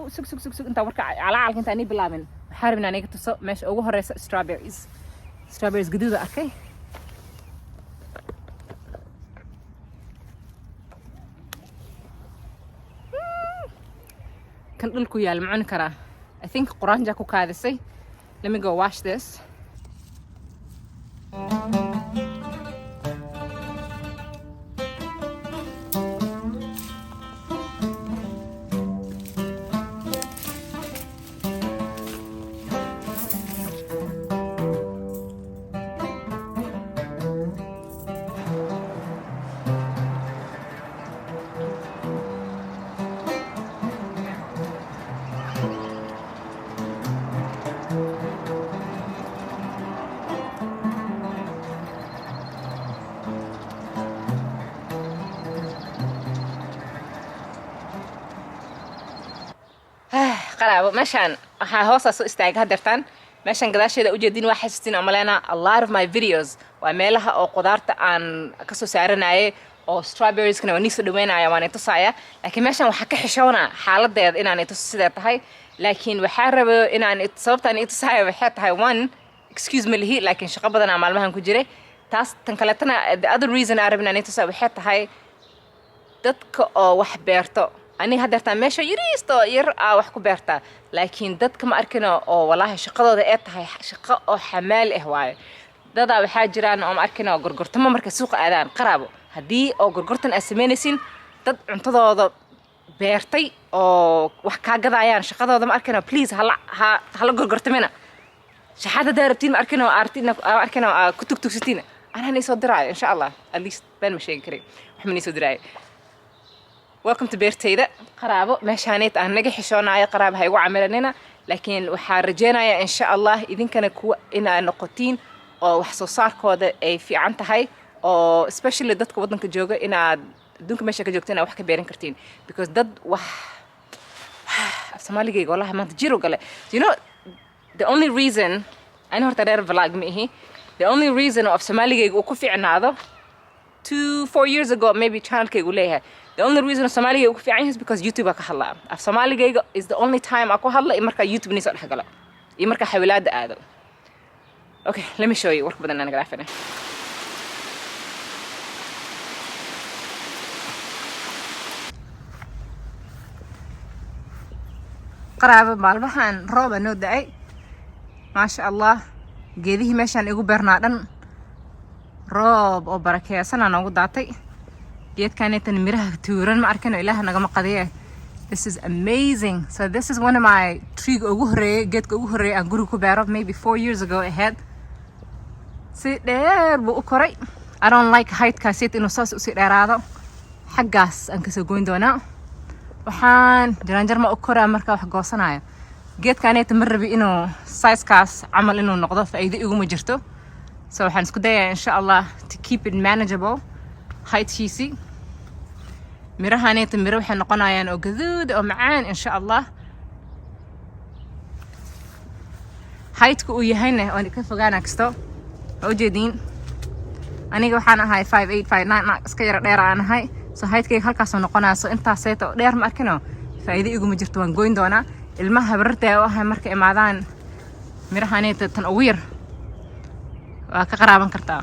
سك أنت ورك على عالك أنت أني بلامن حارب إن أنا كتص مش أوه هرس strawberries جديدة أوكي كان لكم يا المعن كرا I think قران جاكو كادسي let me go wash this قرابة ماشان هوصل سوق استاج هدرتان ماشان قداش إذا وجدين واحد ستين عملنا a lot of my videos وعملها أو قدرت عن كسو سعرنا أو strawberries كنا ونيسو دوين عيا واني تصايا لكن ماشان وحكي حشونا حالة ديد إن أنا تصيدت هاي لكن وحارب إن أنا تصبت أنا تصايا وحيت هاي one excuse me اللي هي لكن شقة بدنا عمل مهن كجري تاس تنقلتنا the other reason أعرف إن أنا تصايا وحيت هاي dadka oo wax beerto ani hadarta meesha yiriisto yar wax ku beerta laakiin dadka ma arkino oo walaahi shaqadooda ay tahay shaqo oo xamaal ah waay dada waxa jiraan oo ma arkino gorgortamo marka suuqa aadaan qaraabo hadii oo gorgortan asameynaysin dad cuntadooda beertay oo wax ka gadayaan shaqadooda ma arkino please hala gorgortamina shaxada daarabtiin ma arkino ku tugtugsitiin ana soo diray insha Allah at least baan ma sheegi karay wax ma soo diray welcome to beertayda qaraabo meeshaanayt aan naga xishoonayo qaraab hay ugu camilanina laakiin waxa rajeenaya insha Allah idinkana kuwa inaa noqotiin oo wax soo saarkooda ay fiican tahay oo especially dadka wadanka jooga inaad adduunka meesha ka joogtaan wax ka beeran kartiin because dad wax Soomaaliga wallahi ma jiro gale you know the only reason ana horta reer vlog mihi the only reason of Soomaaliga uu ku fiicnaado 4 years ago maybe channelkaygu leeyahay the only reason Somali ugu fiican is because YouTube ka hadlaa af Somaliga is the only time aku hadla marka YouTube ni soo dhaxgala marka xawlaada aado okay let me show you work badan anaga raafina qaraabo maalmahan roob noo daay ma sha Allah geedihi meeshan igu beernaa dhan roob oo barakeysan aan ugu daatay geed kaanaytan miraha tuuran ma arkano ilaaha naga maqadiye this is amazing so this is one of my tree ugu horeeyay geedka ugu horeeyay aan guriga ku beero maybe 4 years ago ahead si dheer buu u koray I don't like height ka sit inuu saas u si dheeraado xaggaas aan ka soo goyn doonaa waxaan jaranjar ma u koraa marka wax goosanayo geed kaanaytan ma rabi inuu size kaas amal inuu noqdo faa'iido igu ma jirto so waxaan isku dayaa insha Allah to keep it manageable height kiisi mirahanayta miro waxay noqonayaan oo gaduud oo macaan insha Allah height-ku uu yahayna oo ka fogaana kasto oo jeedin aniga waxaan ahay 5859 iska yar dheer aan ahay so height-kayga halkaas oo noqonayso intaas seeto dheer ma arkino faa'iido igu ma jirto waan goyn doonaa ilmaha barartay oo ahay marka imaadaan mirahanayta tan ugu yar waa ka qaraaban kartaa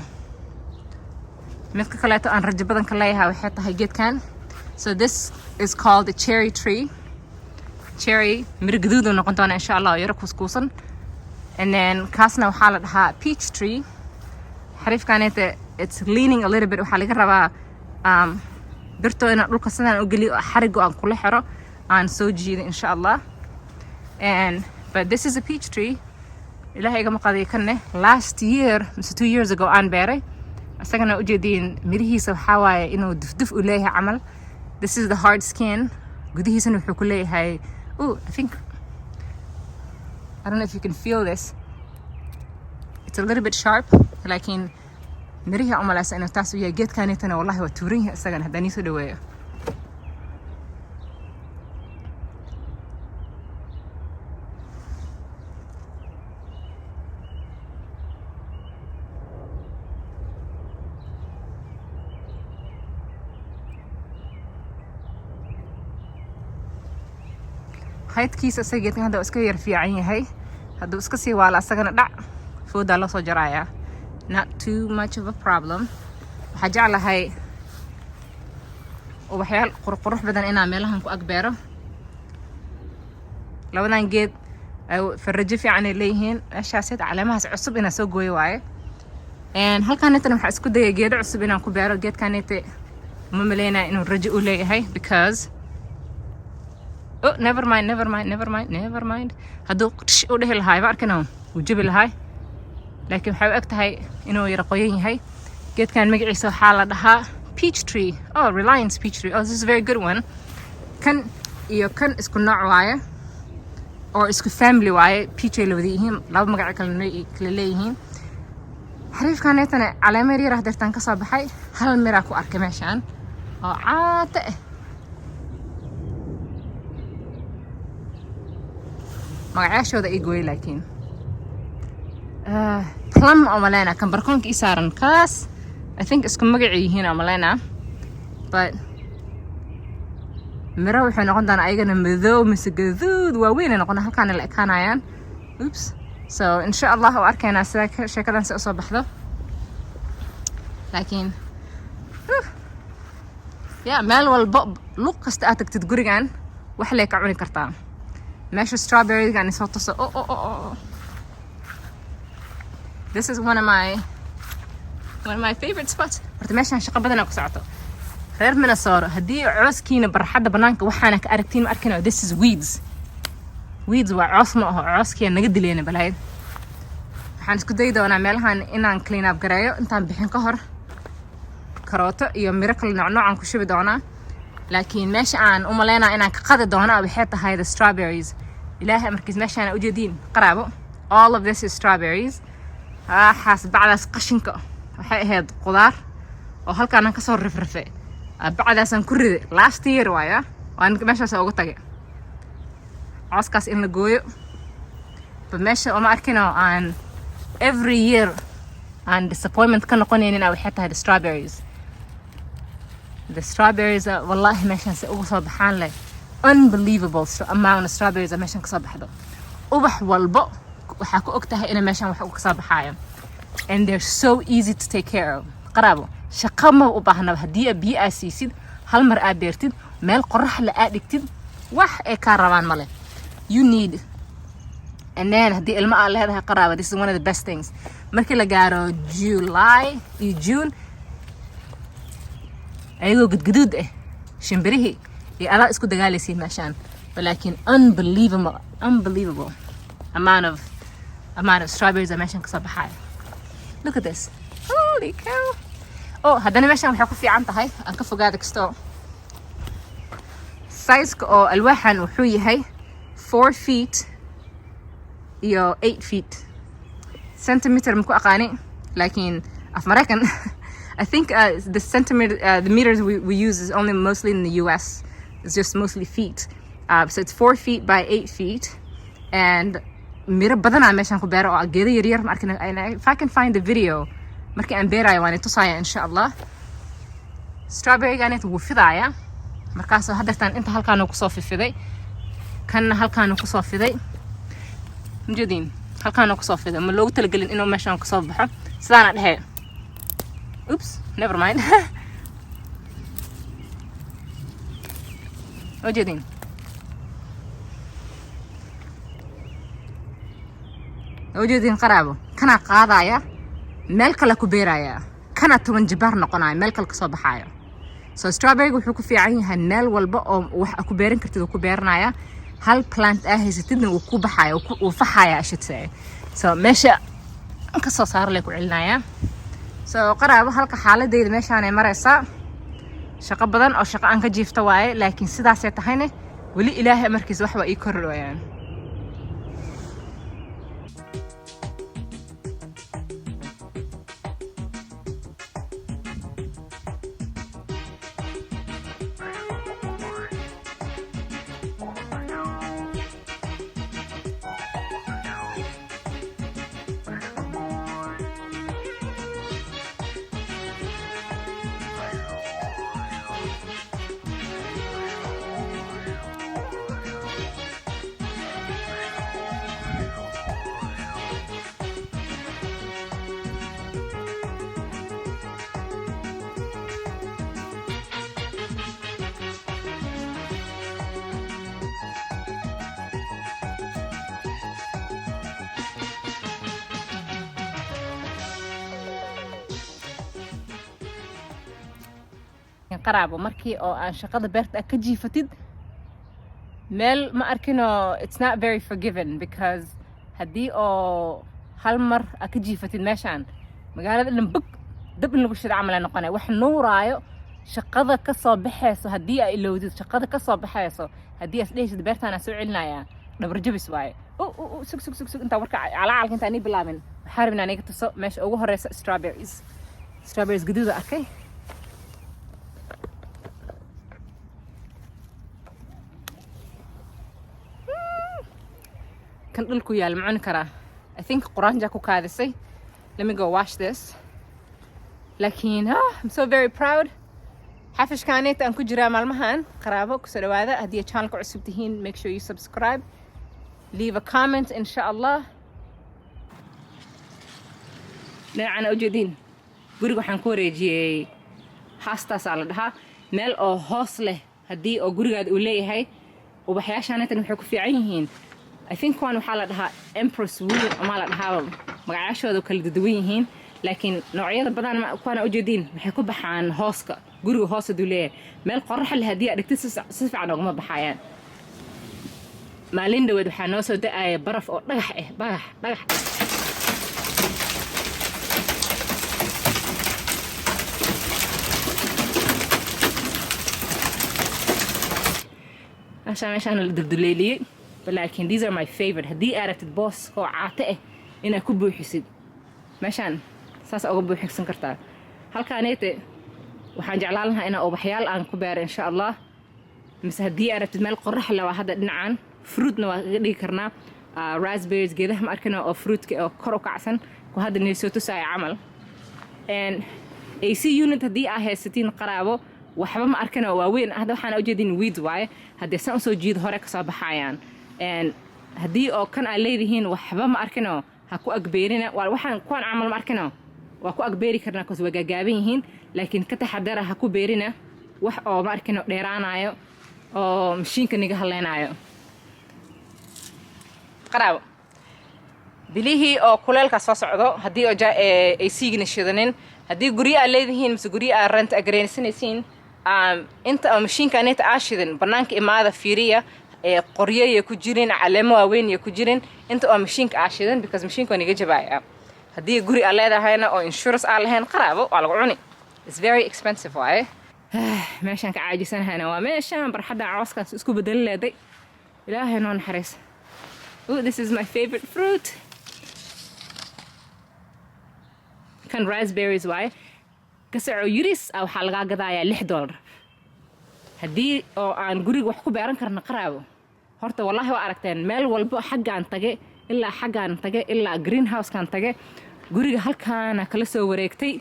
midka kale aan rajo badan ka leeyahay waxay tahay geedkan so this is called a cherry tree cherry mir gaduud oo noqon doona insha Allah yar kuskuusan and then kaasna waxa la dhahaa peach tree xariifkaanayta it's leaning a little bit waxa laga rabaa birto in dhulka sidaan u galiyo xarigo aan kula xiro aan soo jiido insha Allah and but this is a peach tree ilaahay iga maqaday kanne last year 2 years ago aan beeray asagana u jeedin mirihiisa waxa waaye inuu dufduf u leeyahay amal this is the hard skin gudihiisana wuxuu ku leeyahay I think I don't know if you can feel this it's a little bit sharp laakiin mirihi amalaas inuu taas u yahay geedkanitana wallahi waa tuurin asagana hadaan soo dhaweeyo haydkiisa isaga geedkan hadda iska yar fiican yahay hadduu iska sii waala asagana dhac foodaa la soo jarayaa not too much of a problem waxaa jeclahay ubaxyaal qurqurux badan inaan meelahan ku agbeero labadan geed farajo fiican ay leeyihiin meeshaas caleemahaas cusub inaan soo gooyo waaye halkaanetana waxaa isku dayay geedo cusub inaan ku beero geedkaanete ma maleynaya inuu rajo u leeyahay because never mind hadduu qish u dhihi lahaay ba arkina wuu jabi lahaay laakiin waxay u eg tahay inuu yara qoyan yahay geedkan magaciisa waxaa la dhahaa peach tree reliance peach tree this is a very good one kan iyo kan isku nooc waaye oo isku family waaye peach ay la wada yihiin laba magac kala leeyihiin xariifkaanetana caleemo yar yar hadeertaan ka soo baxay hal miraa ku arkay meeshaan oo caata ah magacaashooda ii gooyay laakiin plum oo maleyna kan barkoonka ii saaran kaas I think isku magacay yihiin oo maleyna but miro waxay noqon doonaa ayagana madow mise gaduud waaweynay noqon halkaana la ekaanayaan oops so insha allah oo arkaynaa sida sheekadan si usoo baxdo laakiin meel walba luq kasta aad tagtid gurigan wax lee ka cuni kartaa meesha strawberrygan isoo tuso this is one of my favorite spots horta meeshaan shaqo badanaa ku socoto reer Minnesota haddii cooskiina barxadda banaanka waxaana ka aragtiin ma arkina this is weeds waa coos ma aho cooskiya naga dileena balayd waxaan isku dayi doonaa meelahan inaan clean up gareeyo intaan bixin ka hor karooto iyo miro kale noocan ku shubi doonaa laakiin meesha aan u maleynaa inaan ka qadi doono waxay tahay the strawberries ilaahay markiis meeshaan u jeediin qaraabo all of this is strawberries xaas bacdaas qashinka waxay ahayd qudaar oo halkaan ka soo rifrifay bacdaasaan ku riday last year waaya waan meeshaas ugu tagay cooskaas in la gooyo ba meesha oo ma arkino aan every year aan disappointment ka noqonaynin waxay tahay the strawberries wallahi meeshaan si ugu soo baxaan leh unbelievable amount of strawberries meeshaan ka soo baxdo ubax walbo waxaa ku og tahay in meeshaan wax ka soo baxayo and they're so easy to take care of qaraabo shaqo ma u baahnaba haddii aad biyo siisid hal mar aad beertid meel qorax la aad dhigtid wax ay ka rabaan male you need and then haddii ilmo aad leedahay qaraabo this is one of the best things markii la gaaro July iyo June ayagoo gudguduud shimbirihii iyo adaa isku dagaalaysiin meeshaan laakiin unbelievable amount of strawberries meeshaan ka soo baxaya look at this holy cow haddana meeshaan waxay ku fiican tahay aan ka fogaada kasto size-ka oo alwaaxan wuxuu yahay 4 feet iyo 8 feet centimeter ma ku aqaani laakiin af Mareykan I think the meters we use is only mostly in the US it's just mostly feet so it's 4 feet by 8 feet and miro badanaa meeshaan ku beero oo geedo yaryar ma arkina if I can find the video markii aan beerayo waan tusaya insha Allah strawberry-ganet wuu fidaaya markaas haddeertaan inta halkaan ku soo fiday kan halkaan ku soo fiday mujadiin halkaan ku soo fiday ma loogu talagelin inuu meeshaan ku soo baxo sidaana dhahay oops never mind mujadiin qaraabo kana qaadaya meel kale ku beeraya kana 10 jibaar noqonaya meel kale ka soo baxayo so strawberry wuxuu ku fiican yahay meel walba oo wax ku beeran kartid ku beernaya hal plant haysatidna uu ku baxayo uu faxaya ashitay so meesha ka soo saar leh ku celinaya so qaraabo halka xaaladeyda meeshaan ay maraysaa shaqo badan oo shaqo aan ka jiifta waaye laakiin sidaas ay tahayna wali ilaahay markiis wax waa ii kordhayaan laakiin qaraabo markii oo aan shaqada beerta ka jiifatid meel ma arkino it's not very forgiven because haddii oo hal mar ka jiifatid meeshaan magaalada dhan bug dab in lagu shida camal noqonay wax nuuraayo shaqada ka soo baxayso haddii ay ilowdid shaqada ka soo baxayso haddii as dhehaysid beertaan soo celinaya dhabar jabis waaye sug inta warka calaalka inta ani bilaabin waxaan rabnaa aniga tuso meesha ugu horeysa strawberries gaduuda arkay kan dhulku yaal macun karaa I think quraanja ku kaadisay let me go wash this laakiin I'm so very proud xafishkaaneta aan ku jiraa maalmahan qaraabo ku soo dhawaada haddii channelka cusub tihiin make sure you subscribe leave a comment insha Allah dhinacana ujeediin guriga waxaan ku wareejiyey haastaas la dhahaa meel oo hoos leh haddii oo gurigaada uu leeyahay ubaxyaashaanetan waxay ku fiican yihiin I think kuwan waxaa la dhahaa Empress Wood ama la dhahaa magacaashooda kala duwan yihiin laakiin noocyada badan kuwan ujeediin waxay ku baxaan hooska guriga hoos u leeyahay meel qorrax leh haddii aad dhigtid si fiican uga baxayaan maalin dhaweed waxaa noo soo da'ay baraf oo dhagax meeshaan la dulduleeliyey laakiin these are my favorite haddii aad rabtid boos oo caate inaad ku buuxisid meeshaan saas uga buuxsan kartaa halkaaneete waxaan jeclaan lahaa inaan ubaxyaal aan ku beero insha Allah mise haddii aad rabtid meel qorrax leh waa hadda dhinacan fruitna waa kaga dhigi karnaa raspberries geedaha ma arkina oo fruitka oo kor u kacsan ku hadda neesoo tusaya camal and AC unit haddii aad haysatiin qaraabo waxba ma arkina waaweyn hadda waxaan ujeedin weeds waaye haddii san soo jiid hore ka soo baxayaan and haddii oo kan ay leedihiin waxba ma arkino ha ku agbeerina waxaan kuwan camal ma arkino waa ku agbeeri karnaa because waa gaagaaban yihiin laakiin ka taxadara ha ku beerina wax oo ma arkino dheeraanayo oo mashiinka niga haleynayo qaraabo bilihii oo kuleelka soo socdo haddii oo ay siigina shidanin haddii guryo aad leedihiin mise guryo aad rent agreensanaysiin inta oo mashiinkaaneta aa shidan bannaanka imaada fiiriya qoryo ku jirin caleemo waaweyn ku jirin inta oo mashiinka aa shidan because mashiinka waa niga jabaaya haddii guri aad leedahayna oo insurance aan lahayn qaraabo waa lagu cuni it's very expensive waaye meeshaan ka caajisanahayna waa meeshaan barxadda cawskaas isku bedeli leeday ilaahay noo naxariis this is my favorite fruit kan raspberries waaye kasaco yuris waxaa lagaa gadayaa $6 haddii oo aan guriga wax ku beeran karna qaraabo horta wallahi waa aragteen meel walba xaggaan tage ilaa greenhouse-kan tage guriga halkaana kala soo wareegtay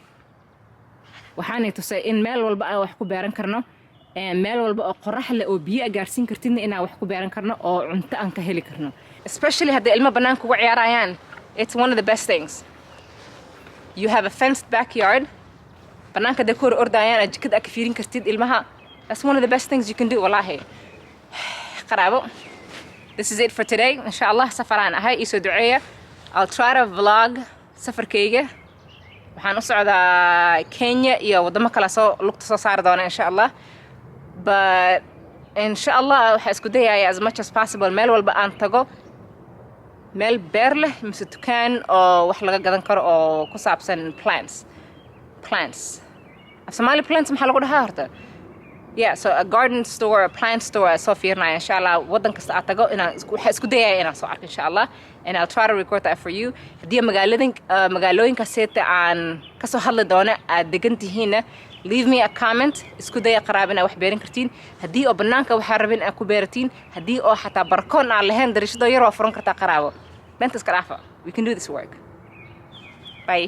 waxaanay tusay in meel walba aan wax ku beeran karno meel walba oo qorrax leh oo biyo gaarsiin kartidna inaan wax ku beeran karno oo cunto aan ka heli karno especially haddii ilmo banaanka uga ciyaarayaan it's one of the best things you have a fenced backyard banaanka day ku ordayaan jikad ka fiirin kartid ilmaha that's one of the best things you can do wallahi qaraabo this is it for today insha Allah safaraan ahay isoo duceeya I'll try to vlog safarkayga waxaan u socdaa Kenya iyo wadamo kale soo lugta soo saar doona insha Allah but insha Allah waxa isku dayayaa as much as possible meel walba aan tago meel beer leh mise dukaan oo wax laga gadan karo oo ku saabsan plants Somali plants maxaa lagu dhahaa horta yeah so a garden store a plant store so fiirnaa insha Allah wadan kasta aad tago inaan waxa isku dayayaa inaan soo arko insha Allah and I'll try to record that for you hadii magaalooyinka seeta aan ka soo hadli doona aad degan tihiin leave me a comment isku daya qaraabina wax beerin kartiin hadii oo banaanka waxa rabin aad ku beeratiin hadii oo xataa barkoon aan lahayn darashado yar oo furan kartaa qaraabo benta iska dhaafa we can do this work bye